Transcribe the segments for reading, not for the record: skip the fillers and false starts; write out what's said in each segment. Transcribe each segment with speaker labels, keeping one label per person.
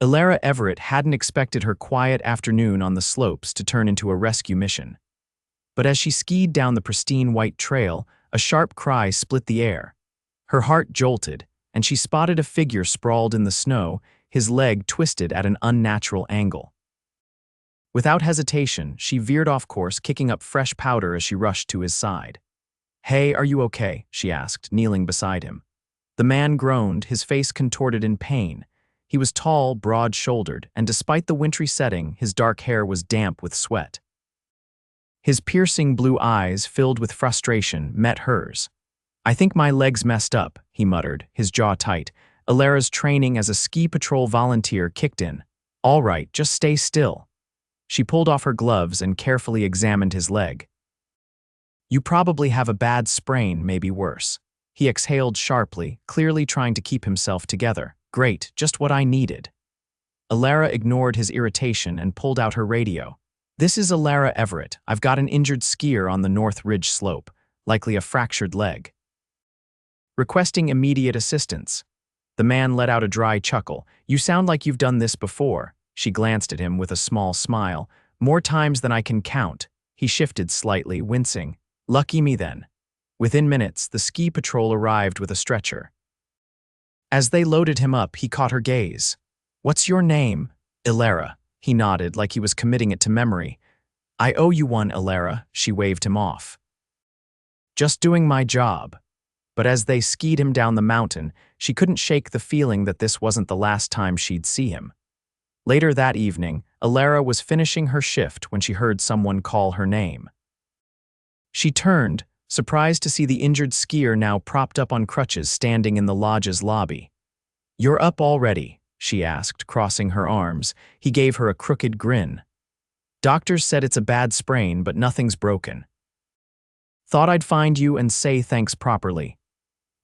Speaker 1: Elara Everett hadn't expected her quiet afternoon on the slopes to turn into a rescue mission. But as she skied down the pristine white trail, a sharp cry split the air. Her heart jolted, and she spotted a figure sprawled in the snow, his leg twisted at an unnatural angle. Without hesitation, she veered off course, kicking up fresh powder as she rushed to his side. "Hey, are you okay?" she asked, kneeling beside him. The man groaned, his face contorted in pain. He was tall, broad-shouldered, and despite the wintry setting, his dark hair was damp with sweat. His piercing blue eyes, filled with frustration, met hers. "I think my leg's messed up," he muttered, his jaw tight. Elara's training as a ski patrol volunteer kicked in. "All right, just stay still." She pulled off her gloves and carefully examined his leg. "You probably have a bad sprain, maybe worse." He exhaled sharply, clearly trying to keep himself together. "Great, just what I needed." Elara ignored his irritation and pulled out her radio. "This is Elara Everett. I've got an injured skier on the North Ridge slope, likely a fractured leg. Requesting immediate assistance." The man let out a dry chuckle. "You sound like you've done this before." She glanced at him with a small smile. "More times than I can count." He shifted slightly, wincing. "Lucky me then." Within minutes, the ski patrol arrived with a stretcher. As they loaded him up, he caught her gaze. "What's your name?" "Elara." He nodded like he was committing it to memory. "I owe you one, Elara." She waved him off. "Just doing my job." But as they skied him down the mountain, she couldn't shake the feeling that this wasn't the last time she'd see him. Later that evening, Elara was finishing her shift when she heard someone call her name. She turned, surprised to see the injured skier now propped up on crutches standing in the lodge's lobby. "You're up already?" she asked, crossing her arms. He gave her a crooked grin. "Doctors said it's a bad sprain, but nothing's broken. Thought I'd find you and say thanks properly."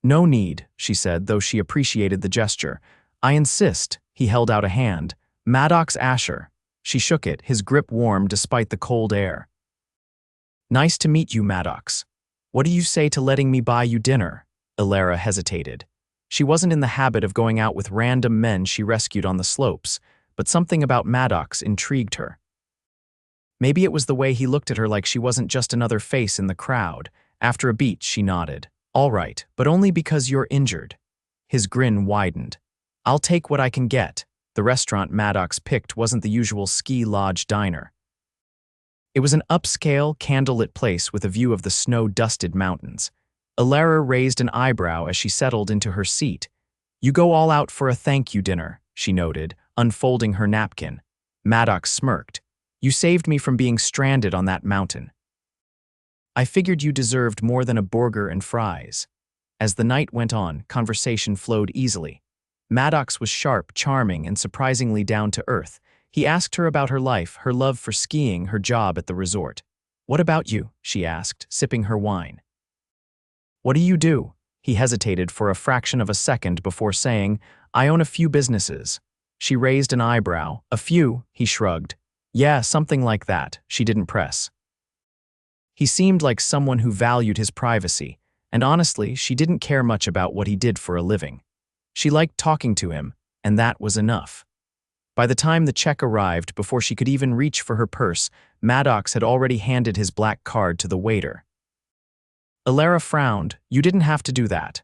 Speaker 1: "No need," she said, though she appreciated the gesture. "I insist." He held out a hand. "Maddox Asher." She shook it, his grip warm despite the cold air. "Nice to meet you, Maddox. What do you say to letting me buy you dinner?" Elara hesitated. She wasn't in the habit of going out with random men she rescued on the slopes, but something about Maddox intrigued her. Maybe it was the way he looked at her like she wasn't just another face in the crowd. After a beat, she nodded. "All right, but only because you're injured." His grin widened. "I'll take what I can get." The restaurant Maddox picked wasn't the usual ski lodge diner. It was an upscale, candlelit place with a view of the snow-dusted mountains. Elara raised an eyebrow as she settled into her seat. "You go all out for a thank-you dinner," she noted, unfolding her napkin. Maddox smirked. "You saved me from being stranded on that mountain. I figured you deserved more than a burger and fries." As the night went on, conversation flowed easily. Maddox was sharp, charming, and surprisingly down to earth. He asked her about her life, her love for skiing, her job at the resort. "What about you?" she asked, sipping her wine. "What do you do?" He hesitated for a fraction of a second before saying, "I own a few businesses." She raised an eyebrow. "A few?" He shrugged. "Yeah, something like that." She didn't press. He seemed like someone who valued his privacy, and honestly, she didn't care much about what he did for a living. She liked talking to him, and that was enough. By the time the check arrived, before she could even reach for her purse, Maddox had already handed his black card to the waiter. Elara frowned. "You didn't have to do that."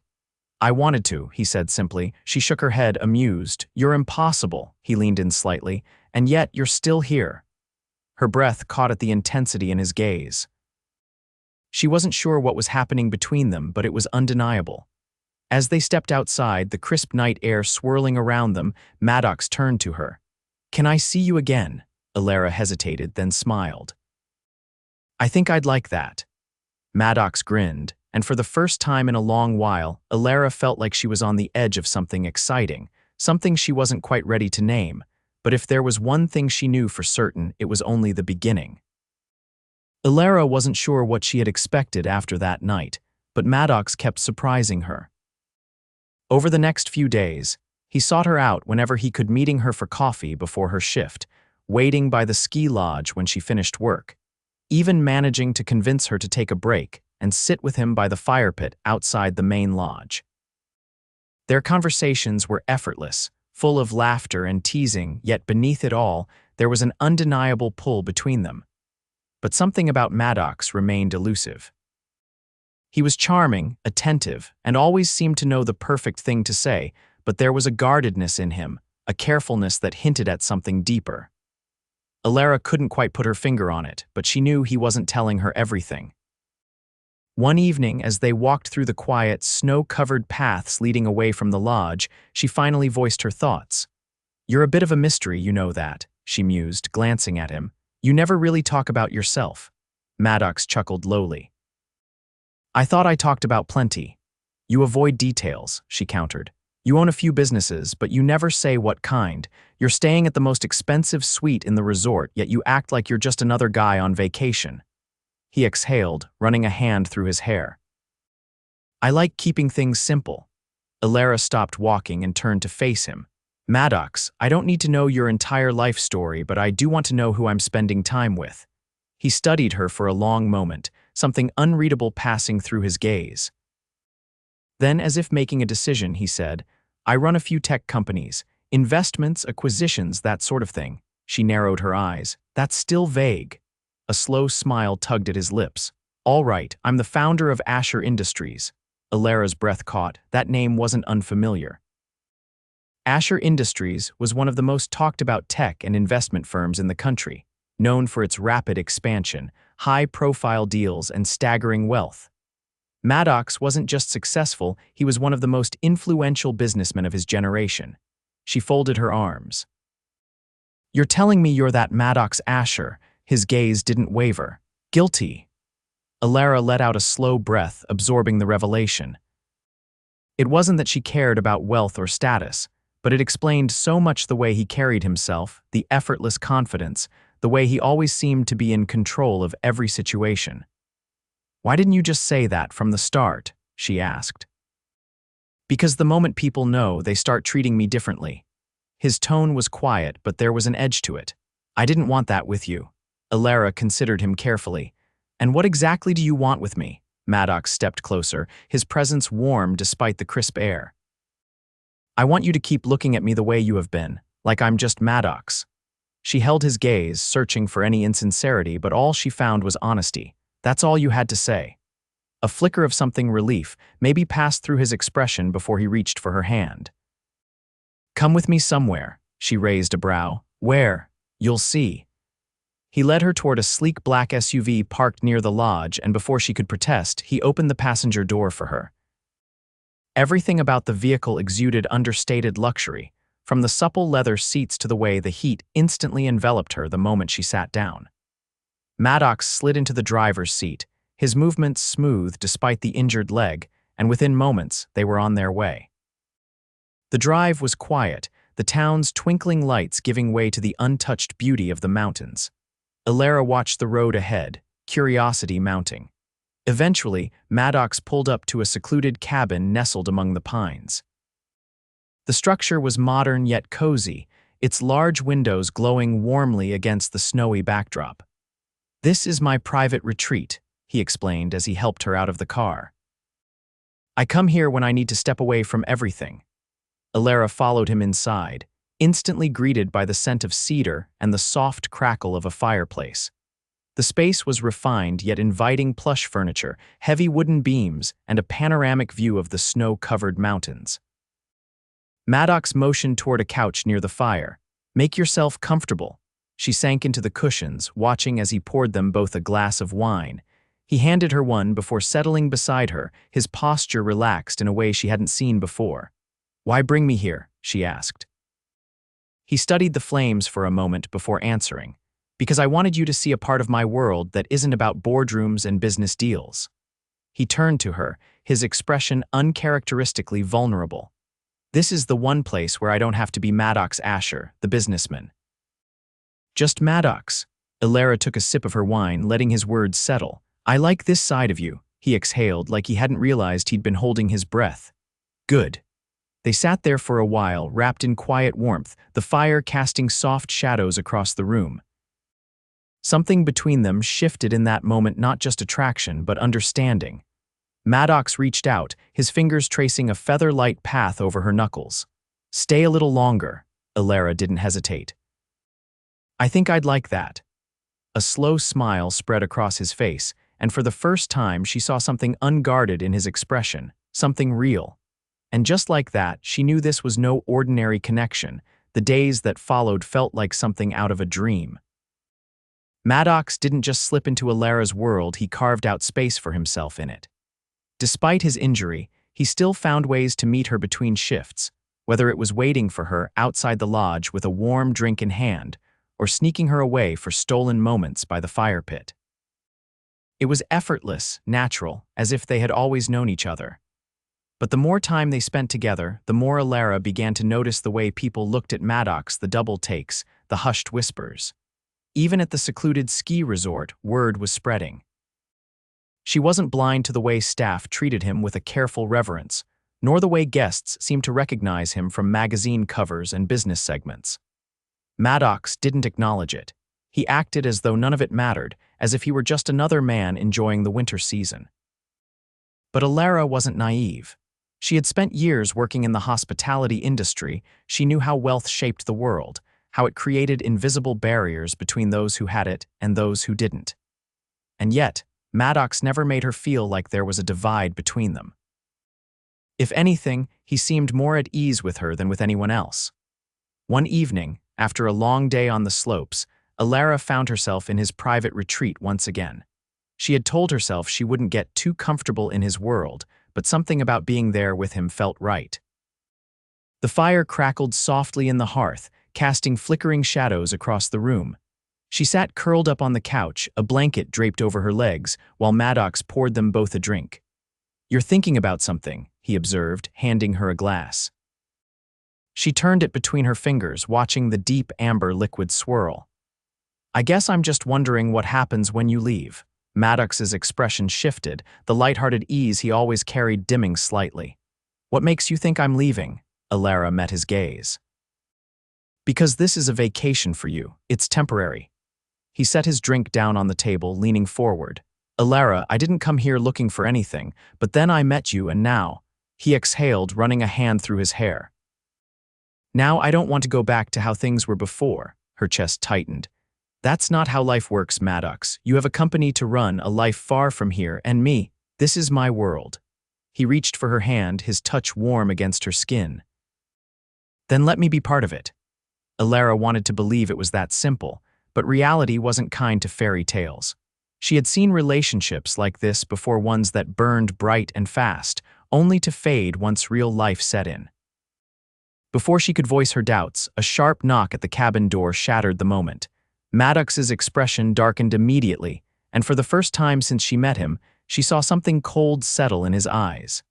Speaker 1: "I wanted to," he said simply. She shook her head, amused. "You're impossible." He leaned in slightly. "And yet, you're still here." Her breath caught at the intensity in his gaze. She wasn't sure what was happening between them, but it was undeniable. As they stepped outside, the crisp night air swirling around them, Maddox turned to her. "Can I see you again?" Elara hesitated, then smiled. "I think I'd like that." Maddox grinned, and for the first time in a long while, Elara felt like she was on the edge of something exciting, something she wasn't quite ready to name. But if there was one thing she knew for certain, it was only the beginning. Elara wasn't sure what she had expected after that night, but Maddox kept surprising her. Over the next few days, he sought her out whenever he could, meeting her for coffee before her shift, waiting by the ski lodge when she finished work, even managing to convince her to take a break and sit with him by the fire pit outside the main lodge. Their conversations were effortless, full of laughter and teasing, yet beneath it all, there was an undeniable pull between them. But something about Maddox remained elusive. He was charming, attentive, and always seemed to know the perfect thing to say, but there was a guardedness in him, a carefulness that hinted at something deeper. Elara couldn't quite put her finger on it, but she knew he wasn't telling her everything. One evening, as they walked through the quiet, snow-covered paths leading away from the lodge, she finally voiced her thoughts. "You're a bit of a mystery, you know that," she mused, glancing at him. "You never really talk about yourself." Maddox chuckled lowly. "I thought I talked about plenty." "You avoid details," she countered. "You own a few businesses, but you never say what kind. You're staying at the most expensive suite in the resort, yet you act like you're just another guy on vacation." He exhaled, running a hand through his hair. "I like keeping things simple." Elara stopped walking and turned to face him. "Maddox, I don't need to know your entire life story, but I do want to know who I'm spending time with." He studied her for a long moment, something unreadable passing through his gaze. Then, as if making a decision, he said, "I run a few tech companies, investments, acquisitions, that sort of thing." She narrowed her eyes. "That's still vague." A slow smile tugged at his lips. "All right, I'm the founder of Asher Industries." Elara's breath caught. That name wasn't unfamiliar. Asher Industries was one of the most talked-about tech and investment firms in the country, known for its rapid expansion, high-profile deals, and staggering wealth. Maddox wasn't just successful, he was one of the most influential businessmen of his generation. She folded her arms. "You're telling me you're that Maddox Asher?" His gaze didn't waver. "Guilty." Elara let out a slow breath, absorbing the revelation. It wasn't that she cared about wealth or status, but it explained so much the way he carried himself, the effortless confidence, the way he always seemed to be in control of every situation. "Why didn't you just say that from the start?" she asked. "Because the moment people know, they start treating me differently." His tone was quiet, but there was an edge to it. "I didn't want that with you." Elara considered him carefully. "And what exactly do you want with me?" Maddox stepped closer, his presence warm despite the crisp air. "I want you to keep looking at me the way you have been, like I'm just Maddox." She held his gaze, searching for any insincerity, but all she found was honesty. "That's all you had to say." A flicker of something relief maybe passed through his expression before he reached for her hand. "Come with me somewhere." She raised a brow. "Where?" "You'll see." He led her toward a sleek black SUV parked near the lodge, and before she could protest, he opened the passenger door for her. Everything about the vehicle exuded understated luxury, from the supple leather seats to the way the heat instantly enveloped her the moment she sat down. Maddox slid into the driver's seat, his movements smooth despite the injured leg, and within moments they were on their way. The drive was quiet, the town's twinkling lights giving way to the untouched beauty of the mountains. Elara watched the road ahead, curiosity mounting. Eventually, Maddox pulled up to a secluded cabin nestled among the pines. The structure was modern yet cozy, its large windows glowing warmly against the snowy backdrop. "This is my private retreat," he explained as he helped her out of the car. "I come here when I need to step away from everything." Elara followed him inside, instantly greeted by the scent of cedar and the soft crackle of a fireplace. The space was refined yet inviting plush furniture, heavy wooden beams, and a panoramic view of the snow-covered mountains. Maddox motioned toward a couch near the fire. "Make yourself comfortable." She sank into the cushions, watching as he poured them both a glass of wine. He handed her one before settling beside her, his posture relaxed in a way she hadn't seen before. "Why bring me here?" she asked. He studied the flames for a moment before answering. "Because I wanted you to see a part of my world that isn't about boardrooms and business deals." He turned to her, his expression uncharacteristically vulnerable. "This is the one place where I don't have to be Maddox Asher, the businessman." "Just Maddox." Elara took a sip of her wine, letting his words settle. "I like this side of you," he exhaled like he hadn't realized he'd been holding his breath. "Good." They sat there for a while, wrapped in quiet warmth, the fire casting soft shadows across the room. Something between them shifted in that moment, not just attraction, but understanding. Maddox reached out, his fingers tracing a feather-light path over her knuckles. Stay a little longer. Elara didn't hesitate. I think I'd like that. A slow smile spread across his face, and for the first time she saw something unguarded in his expression, something real. And just like that, she knew this was no ordinary connection. The days that followed felt like something out of a dream. Maddox didn't just slip into Elara's world, he carved out space for himself in it. Despite his injury, he still found ways to meet her between shifts, whether it was waiting for her outside the lodge with a warm drink in hand, or sneaking her away for stolen moments by the fire pit. It was effortless, natural, as if they had always known each other. But the more time they spent together, the more Elara began to notice the way people looked at Maddox, the double takes, the hushed whispers. Even at the secluded ski resort, word was spreading. She wasn't blind to the way staff treated him with a careful reverence, nor the way guests seemed to recognize him from magazine covers and business segments. Maddox didn't acknowledge it. He acted as though none of it mattered, as if he were just another man enjoying the winter season. But Elara wasn't naive. She had spent years working in the hospitality industry. She knew how wealth shaped the world, how it created invisible barriers between those who had it and those who didn't. And yet, Maddox never made her feel like there was a divide between them. If anything, he seemed more at ease with her than with anyone else. One evening, after a long day on the slopes, Elara found herself in his private retreat once again. She had told herself she wouldn't get too comfortable in his world, but something about being there with him felt right. The fire crackled softly in the hearth, casting flickering shadows across the room. She sat curled up on the couch, a blanket draped over her legs, while Maddox poured them both a drink. "You're thinking about something," he observed, handing her a glass. She turned it between her fingers, watching the deep amber liquid swirl. "I guess I'm just wondering what happens when you leave." Maddox's expression shifted, the lighthearted ease he always carried dimming slightly. "What makes you think I'm leaving?" Elara met his gaze. "Because this is a vacation for you. It's temporary." He set his drink down on the table, leaning forward. "Elara, I didn't come here looking for anything, but then I met you and now—" He exhaled, running a hand through his hair. "Now I don't want to go back to how things were before." Her chest tightened. "That's not how life works, Maddox. You have a company to run, a life far from here, and me. This is my world." He reached for her hand, his touch warm against her skin. "Then let me be part of it." Elara wanted to believe it was that simple, but reality wasn't kind to fairy tales. She had seen relationships like this before, ones that burned bright and fast, only to fade once real life set in. Before she could voice her doubts, a sharp knock at the cabin door shattered the moment. Maddox's expression darkened immediately, and for the first time since she met him, she saw something cold settle in his eyes.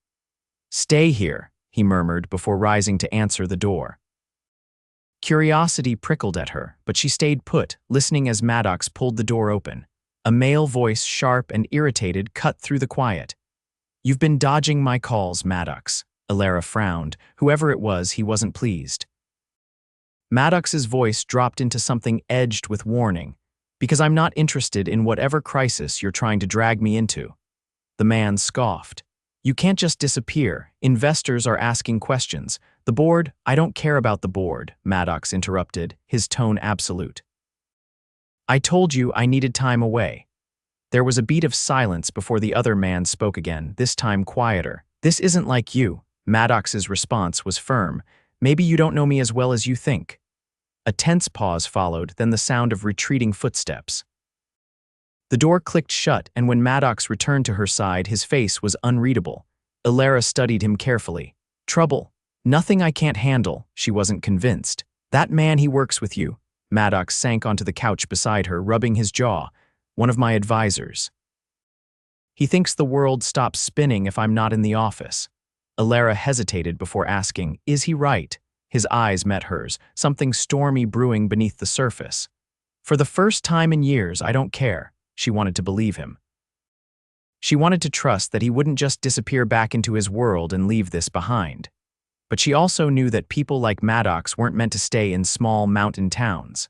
Speaker 1: "Stay here," he murmured before rising to answer the door. Curiosity prickled at her, but she stayed put, listening as Maddox pulled the door open. A male voice, sharp and irritated, cut through the quiet. "You've been dodging my calls, Maddox." Elara frowned. Whoever it was, he wasn't pleased. Maddox's voice dropped into something edged with warning. "Because I'm not interested in whatever crisis you're trying to drag me into." The man scoffed. "You can't just disappear. Investors are asking questions. The board—" "I don't care about the board," Maddox interrupted, his tone absolute. "I told you I needed time away." There was a beat of silence before the other man spoke again, this time quieter. "This isn't like you." Maddox's response was firm. "Maybe you don't know me as well as you think." A tense pause followed, then the sound of retreating footsteps. The door clicked shut, and when Maddox returned to her side, his face was unreadable. Elara studied him carefully. "Trouble. Nothing I can't handle." She wasn't convinced. "That man, he works with you." Maddox sank onto the couch beside her, rubbing his jaw. "One of my advisors. He thinks the world stops spinning if I'm not in the office." Elara hesitated before asking, "Is he right?" His eyes met hers, something stormy brewing beneath the surface. "For the first time in years, I don't care." She wanted to believe him. She wanted to trust that he wouldn't just disappear back into his world and leave this behind. But she also knew that people like Maddox weren't meant to stay in small mountain towns.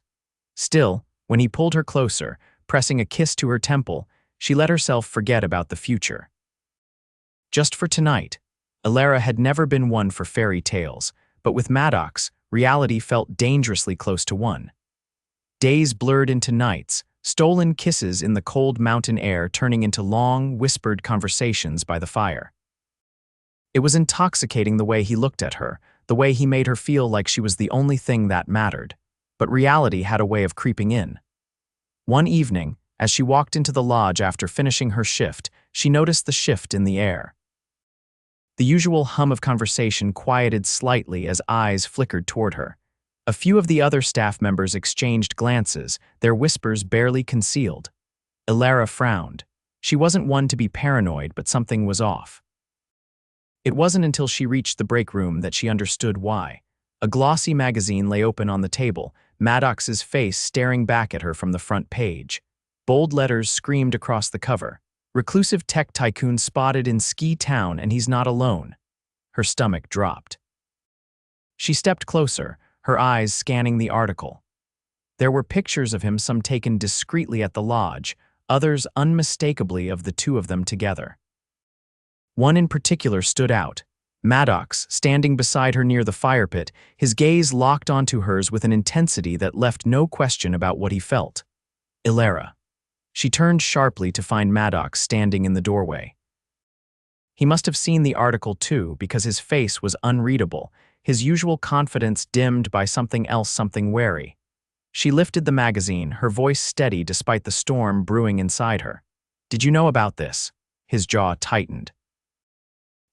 Speaker 1: Still, when he pulled her closer, pressing a kiss to her temple, she let herself forget about the future. Just for tonight. Elara had never been one for fairy tales, but with Maddox, reality felt dangerously close to one. Days blurred into nights, stolen kisses in the cold mountain air turning into long, whispered conversations by the fire. It was intoxicating the way he looked at her, the way he made her feel like she was the only thing that mattered. But reality had a way of creeping in. One evening, as she walked into the lodge after finishing her shift, she noticed the shift in the air. The usual hum of conversation quieted slightly as eyes flickered toward her. A few of the other staff members exchanged glances, their whispers barely concealed. Elara frowned. She wasn't one to be paranoid, but something was off. It wasn't until she reached the break room that she understood why. A glossy magazine lay open on the table, Maddox's face staring back at her from the front page. Bold letters screamed across the cover. "Reclusive tech tycoon spotted in Ski Town, and he's not alone." Her stomach dropped. She stepped closer, her eyes scanning the article. There were pictures of him, some taken discreetly at the lodge, others unmistakably of the two of them together. One in particular stood out. Maddox, standing beside her near the fire pit, his gaze locked onto hers with an intensity that left no question about what he felt. Elara. She turned sharply to find Maddox standing in the doorway. He must have seen the article too, because his face was unreadable, his usual confidence dimmed by something else, something wary. She lifted the magazine, her voice steady despite the storm brewing inside her. "Did you know about this?" His jaw tightened.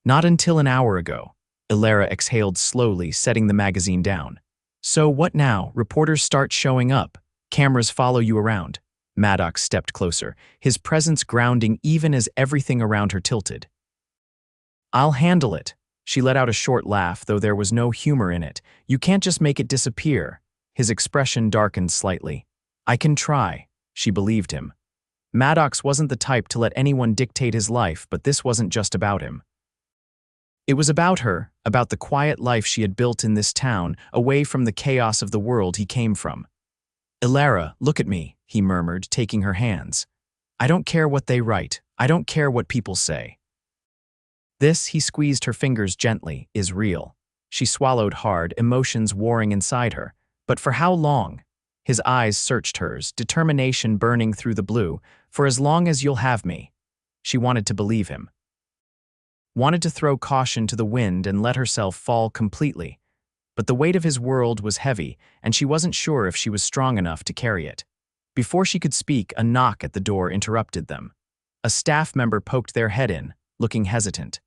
Speaker 1: "Not until an hour ago." Elara exhaled slowly, setting the magazine down. "So what now? Reporters start showing up. Cameras follow you around." Maddox stepped closer, his presence grounding even as everything around her tilted. "I'll handle it." She let out a short laugh, though there was no humor in it. "You can't just make it disappear." His expression darkened slightly. "I can try." She believed him. Maddox wasn't the type to let anyone dictate his life, but this wasn't just about him. It was about her, about the quiet life she had built in this town, away from the chaos of the world he came from. "Elara, look at me," he murmured, taking her hands. "I don't care what they write. I don't care what people say. This," he squeezed her fingers gently, "is real." She swallowed hard, emotions warring inside her. "But for how long?" His eyes searched hers, determination burning through the blue. "For as long as you'll have me." She wanted to believe him. Wanted to throw caution to the wind and let herself fall completely. But the weight of his world was heavy, and she wasn't sure if she was strong enough to carry it. Before she could speak, a knock at the door interrupted them. A staff member poked their head in, looking hesitant.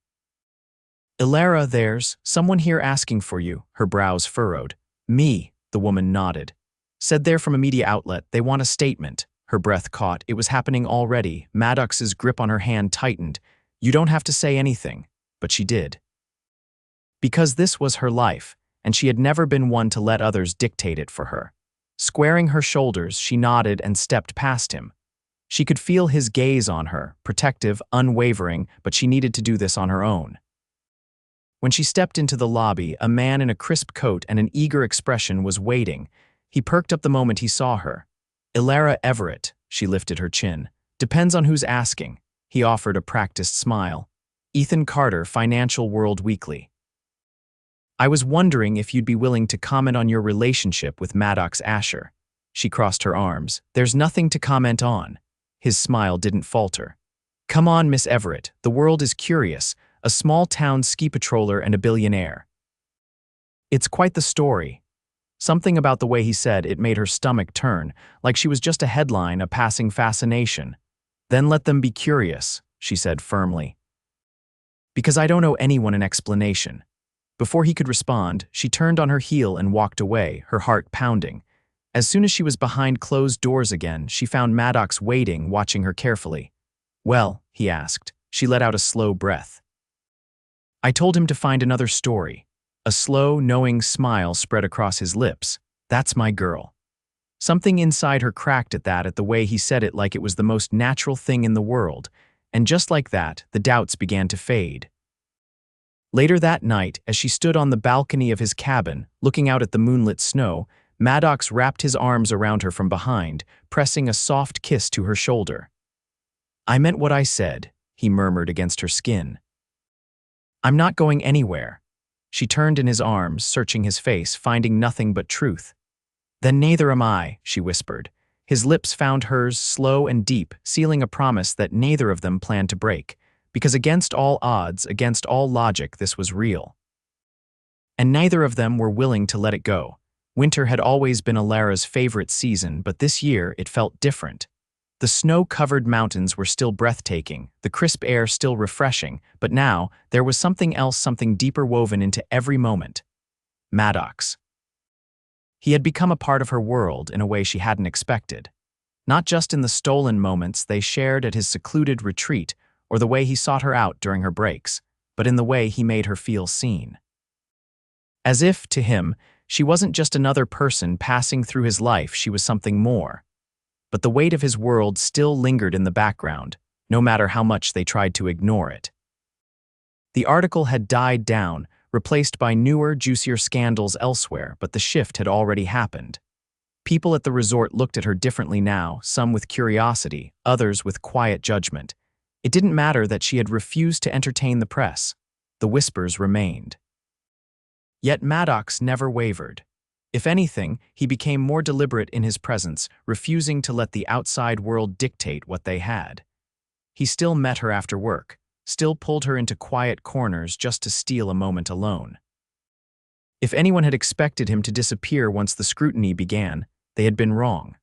Speaker 1: "Elara, there's someone here asking for you," her brows furrowed. "Me," the woman nodded. "Said they're from a media outlet, they want a statement." Her breath caught. It was happening already. Maddox's grip on her hand tightened. "You don't have to say anything." But she did. Because this was her life, and she had never been one to let others dictate it for her. Squaring her shoulders, she nodded and stepped past him. She could feel his gaze on her, protective, unwavering, but she needed to do this on her own. When she stepped into the lobby, a man in a crisp coat and an eager expression was waiting. He perked up the moment he saw her. "Elara Everett," she lifted her chin. "Depends on who's asking." He offered a practiced smile. "Ethan Carter, Financial World Weekly." "I was wondering if you'd be willing to comment on your relationship with Maddox Asher." She crossed her arms. "There's nothing to comment on." His smile didn't falter. "Come on, Miss Everett, the world is curious. A small-town ski patroller and a billionaire." It's quite the story. Something about the way he said it made her stomach turn, like she was just a headline, a passing fascination. "Then let them be curious," she said firmly. "Because I don't owe anyone an explanation." Before he could respond, she turned on her heel and walked away, her heart pounding. As soon as she was behind closed doors again, she found Maddox waiting, watching her carefully. "Well," he asked. She let out a slow breath. "I told him to find another story." A slow, knowing smile spread across his lips. "That's my girl." Something inside her cracked at the way he said it, like it was the most natural thing in the world. And just like that, the doubts began to fade. Later that night, as she stood on the balcony of his cabin, looking out at the moonlit snow, Maddox wrapped his arms around her from behind, pressing a soft kiss to her shoulder. "I meant what I said," he murmured against her skin. "I'm not going anywhere." She turned in his arms, searching his face, finding nothing but truth. "Then neither am I," she whispered. His lips found hers, slow and deep, sealing a promise that neither of them planned to break, because against all odds, against all logic, this was real. And neither of them were willing to let it go. Winter had always been Elara's favorite season, but this year it felt different. The snow-covered mountains were still breathtaking, the crisp air still refreshing, but now there was something else, something deeper woven into every moment. Maddox. He had become a part of her world in a way she hadn't expected. Not just in the stolen moments they shared at his secluded retreat or the way he sought her out during her breaks, but in the way he made her feel seen. As if, to him, she wasn't just another person passing through his life, she was something more. But the weight of his world still lingered in the background, no matter how much they tried to ignore it. The article had died down, replaced by newer, juicier scandals elsewhere, but the shift had already happened. People at the resort looked at her differently now, some with curiosity, others with quiet judgment. It didn't matter that she had refused to entertain the press. The whispers remained. Yet Maddox never wavered. If anything, he became more deliberate in his presence, refusing to let the outside world dictate what they had. He still met her after work, still pulled her into quiet corners just to steal a moment alone. If anyone had expected him to disappear once the scrutiny began, they had been wrong.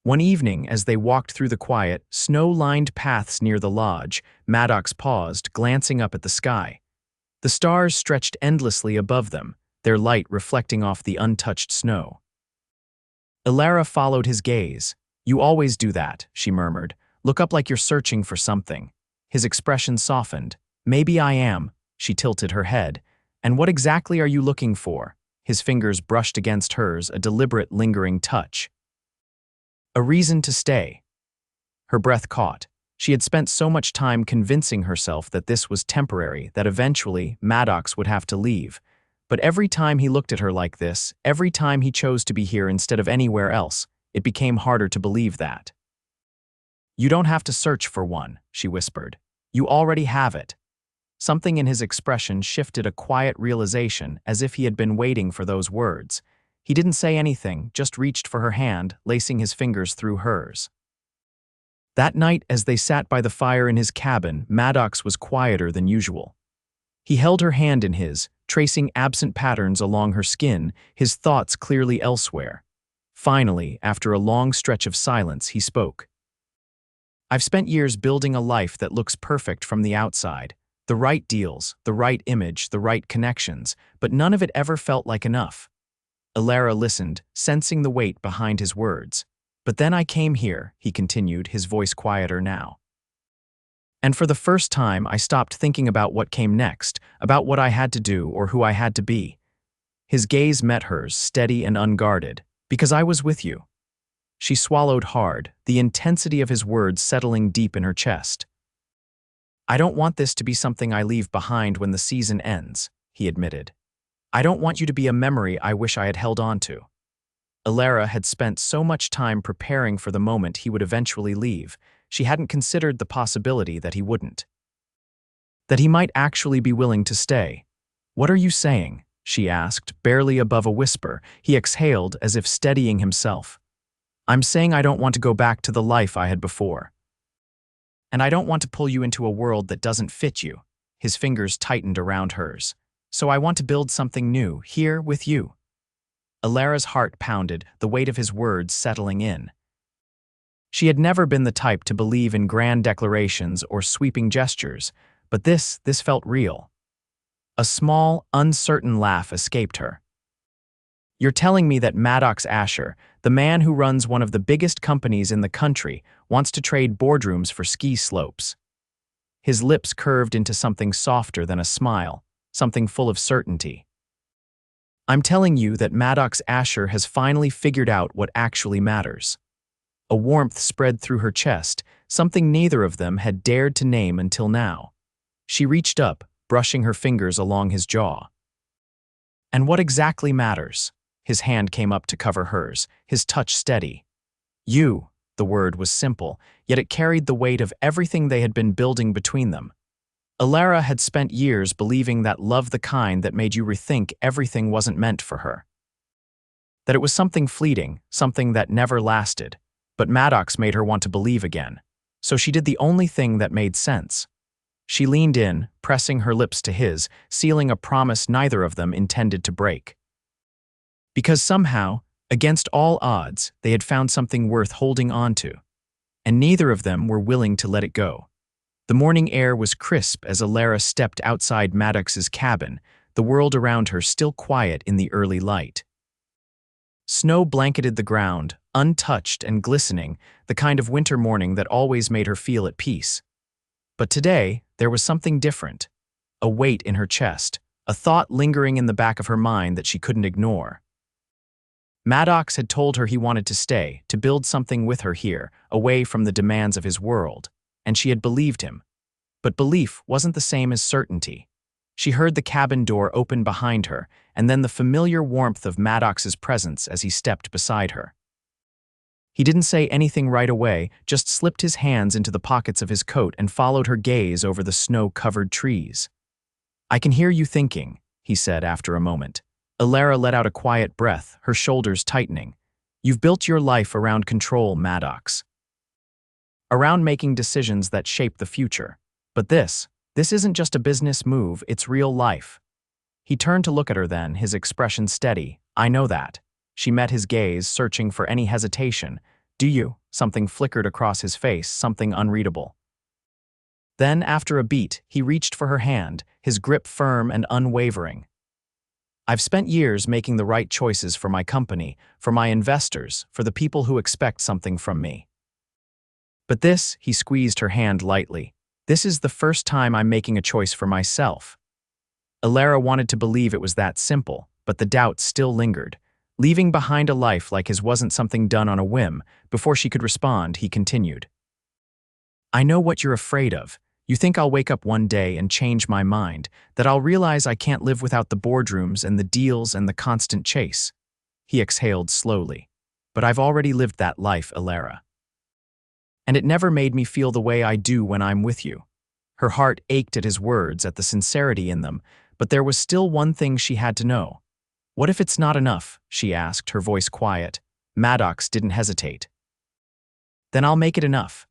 Speaker 1: One evening, as they walked through the quiet, snow-lined paths near the lodge, Maddox paused, glancing up at the sky. The stars stretched endlessly above them, their light reflecting off the untouched snow. Elara followed his gaze. "You always do that," she murmured. "Look up like you're searching for something." His expression softened. "Maybe I am." She tilted her head. "And what exactly are you looking for?" His fingers brushed against hers, a deliberate, lingering touch. "A reason to stay." Her breath caught. She had spent so much time convincing herself that this was temporary, that eventually Maddox would have to leave. But every time he looked at her like this, every time he chose to be here instead of anywhere else, it became harder to believe that. "You don't have to search for one," she whispered. "You already have it." Something in his expression shifted, a quiet realization, as if he had been waiting for those words. He didn't say anything, just reached for her hand, lacing his fingers through hers. That night, as they sat by the fire in his cabin, Maddox was quieter than usual. He held her hand in his, tracing absent patterns along her skin, his thoughts clearly elsewhere. Finally, after a long stretch of silence, he spoke. "I've spent years building a life that looks perfect from the outside. The right deals, the right image, the right connections, but none of it ever felt like enough." Elara listened, sensing the weight behind his words. "But then I came here," he continued, his voice quieter now. "And for the first time, I stopped thinking about what came next, about what I had to do or who I had to be." His gaze met hers, steady and unguarded. "Because I was with you." She swallowed hard, the intensity of his words settling deep in her chest. "I don't want this to be something I leave behind when the season ends," he admitted. "I don't want you to be a memory I wish I had held on to." Elara had spent so much time preparing for the moment he would eventually leave. She hadn't considered the possibility that he wouldn't. That he might actually be willing to stay. "What are you saying?" she asked, barely above a whisper. He exhaled as if steadying himself. "I'm saying I don't want to go back to the life I had before. And I don't want to pull you into a world that doesn't fit you." His fingers tightened around hers. "So I want to build something new, here with you." Elara's heart pounded, the weight of his words settling in. She had never been the type to believe in grand declarations or sweeping gestures, but this felt real. A small, uncertain laugh escaped her. "You're telling me that Maddox Asher, the man who runs one of the biggest companies in the country, wants to trade boardrooms for ski slopes." His lips curved into something softer than a smile, something full of certainty. "I'm telling you that Maddox Asher has finally figured out what actually matters." A warmth spread through her chest, something neither of them had dared to name until now. She reached up, brushing her fingers along his jaw. "And what exactly matters?" His hand came up to cover hers, his touch steady. "You." The word was simple, yet it carried the weight of everything they had been building between them. Elara had spent years believing that love the kind that made you rethink everything wasn't meant for her. That it was something fleeting, something that never lasted. But Maddox made her want to believe again. So she did the only thing that made sense. She leaned in, pressing her lips to his, sealing a promise neither of them intended to break. Because somehow, against all odds, they had found something worth holding on to. And neither of them were willing to let it go. The morning air was crisp as Elara stepped outside Maddox's cabin, the world around her still quiet in the early light. Snow blanketed the ground, untouched and glistening, the kind of winter morning that always made her feel at peace. But today, there was something different. A weight in her chest, a thought lingering in the back of her mind that she couldn't ignore. Maddox had told her he wanted to stay, to build something with her here, away from the demands of his world, and she had believed him. But belief wasn't the same as certainty. She heard the cabin door open behind her, and then the familiar warmth of Maddox's presence as he stepped beside her. He didn't say anything right away, just slipped his hands into the pockets of his coat and followed her gaze over the snow-covered trees. "I can hear you thinking," he said after a moment. Elara let out a quiet breath, her shoulders tightening. "You've built your life around control, Maddox. Around making decisions that shape the future. But this isn't just a business move, it's real life." He turned to look at her then, his expression steady. "I know that." She met his gaze, searching for any hesitation. "Do you?" Something flickered across his face, something unreadable. Then, after a beat, he reached for her hand, his grip firm and unwavering. "I've spent years making the right choices for my company, for my investors, for the people who expect something from me. But this," he squeezed her hand lightly, "this is the first time I'm making a choice for myself." Elara wanted to believe it was that simple, but the doubt still lingered. Leaving behind a life like his wasn't something done on a whim. Before she could respond, he continued. "I know what you're afraid of. You think I'll wake up one day and change my mind, that I'll realize I can't live without the boardrooms and the deals and the constant chase." He exhaled slowly. "But I've already lived that life, Elara. And it never made me feel the way I do when I'm with you." Her heart ached at his words, at the sincerity in them, but there was still one thing she had to know. "What if it's not enough?" she asked, her voice quiet. Maddox didn't hesitate. "Then I'll make it enough."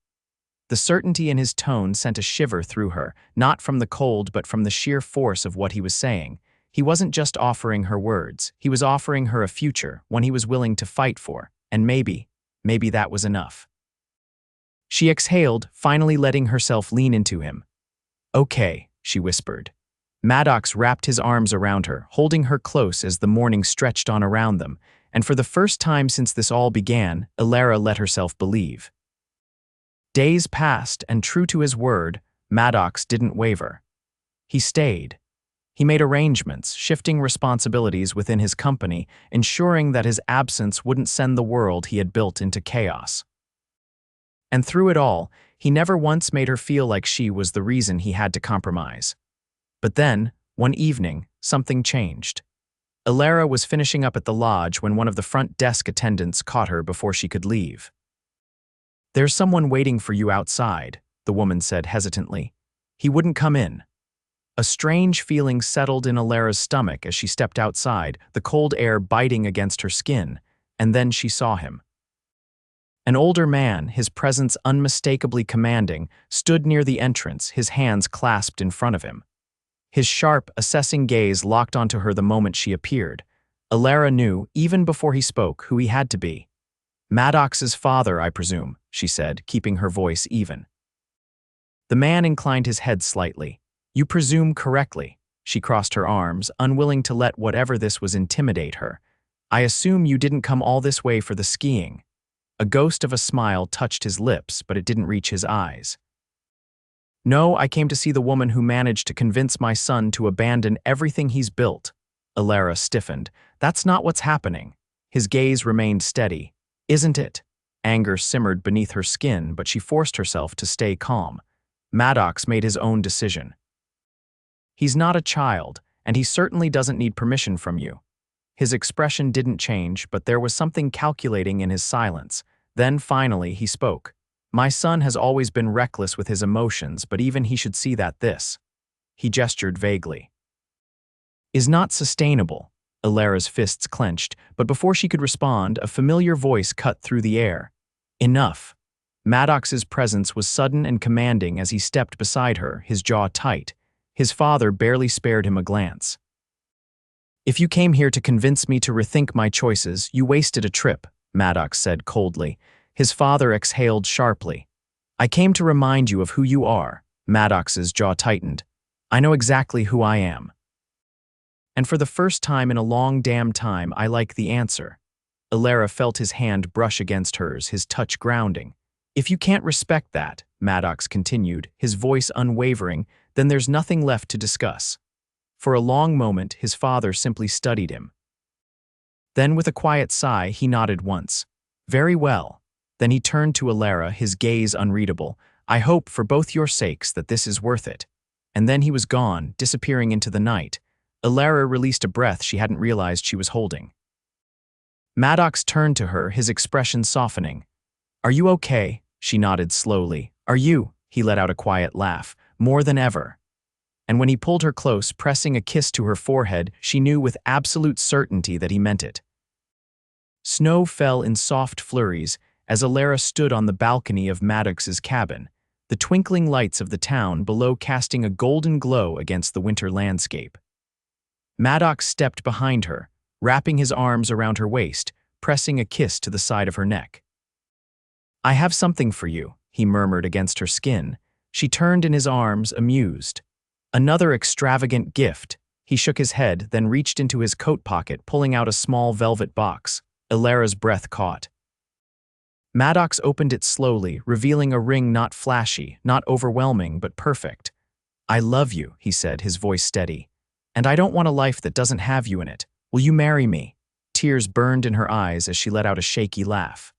Speaker 1: The certainty in his tone sent a shiver through her, not from the cold but from the sheer force of what he was saying. He wasn't just offering her words, he was offering her a future, one he was willing to fight for, and maybe that was enough. She exhaled, finally letting herself lean into him. "Okay," she whispered. Maddox wrapped his arms around her, holding her close as the morning stretched on around them, and for the first time since this all began, Elara let herself believe. Days passed, and true to his word, Maddox didn't waver. He stayed. He made arrangements, shifting responsibilities within his company, ensuring that his absence wouldn't send the world he had built into chaos. And through it all, he never once made her feel like she was the reason he had to compromise. But then, one evening, something changed. Elara was finishing up at the lodge when one of the front desk attendants caught her before she could leave. "There's someone waiting for you outside," the woman said hesitantly. "He wouldn't come in." A strange feeling settled in Elara's stomach as she stepped outside, the cold air biting against her skin, and then she saw him. An older man, his presence unmistakably commanding, stood near the entrance, his hands clasped in front of him. His sharp, assessing gaze locked onto her the moment she appeared. Elara knew, even before he spoke, who he had to be. "Maddox's father, I presume," she said, keeping her voice even. The man inclined his head slightly. "You presume correctly." She crossed her arms, unwilling to let whatever this was intimidate her. "I assume you didn't come all this way for the skiing." A ghost of a smile touched his lips, but it didn't reach his eyes. "No, I came to see the woman who managed to convince my son to abandon everything he's built." Elara stiffened. "That's not what's happening." His gaze remained steady. "Isn't it?" Anger simmered beneath her skin, but she forced herself to stay calm. Maddox made his own decision. "He's not a child, and he certainly doesn't need permission from you." His expression didn't change, but there was something calculating in his silence. Then, finally, he spoke. "My son has always been reckless with his emotions, but even he should see that this." He gestured vaguely. Is not sustainable. Elara's fists clenched, but before she could respond, a familiar voice cut through the air. Enough. Maddox's presence was sudden and commanding as he stepped beside her, his jaw tight. His father barely spared him a glance. If you came here to convince me to rethink my choices, you wasted a trip, Maddox said coldly. His father exhaled sharply. I came to remind you of who you are. Maddox's jaw tightened. I know exactly who I am. And for the first time in a long damn time, I like the answer. Elara felt his hand brush against hers, his touch grounding. If you can't respect that, Maddox continued, his voice unwavering, then there's nothing left to discuss. For a long moment, his father simply studied him. Then with a quiet sigh, he nodded once. Very well. Then he turned to Elara, his gaze unreadable. I hope, for both your sakes, that this is worth it. And then he was gone, disappearing into the night. Elara released a breath she hadn't realized she was holding. Maddox turned to her, his expression softening. Are you okay? She nodded slowly. Are you? He let out a quiet laugh. More than ever. And when he pulled her close, pressing a kiss to her forehead, she knew with absolute certainty that he meant it. Snow fell in soft flurries as Elara stood on the balcony of Maddox's cabin, the twinkling lights of the town below casting a golden glow against the winter landscape. Maddox stepped behind her, wrapping his arms around her waist, pressing a kiss to the side of her neck. I have something for you, he murmured against her skin. She turned in his arms, amused. Another extravagant gift. He shook his head, then reached into his coat pocket, pulling out a small velvet box. Elara's breath caught. Maddox opened it slowly, revealing a ring not flashy, not overwhelming, but perfect. I love you, he said, his voice steady. And I don't want a life that doesn't have you in it. Will you marry me? Tears burned in her eyes as she let out a shaky laugh.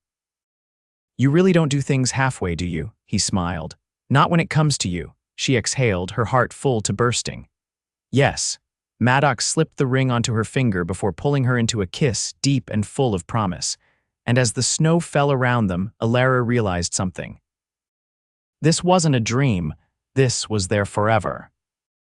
Speaker 1: You really don't do things halfway, do you? He smiled. Not when it comes to you. She exhaled, her heart full to bursting. Yes. Maddox slipped the ring onto her finger before pulling her into a kiss, deep and full of promise. And as the snow fell around them, Elara realized something. This wasn't a dream. This was their forever.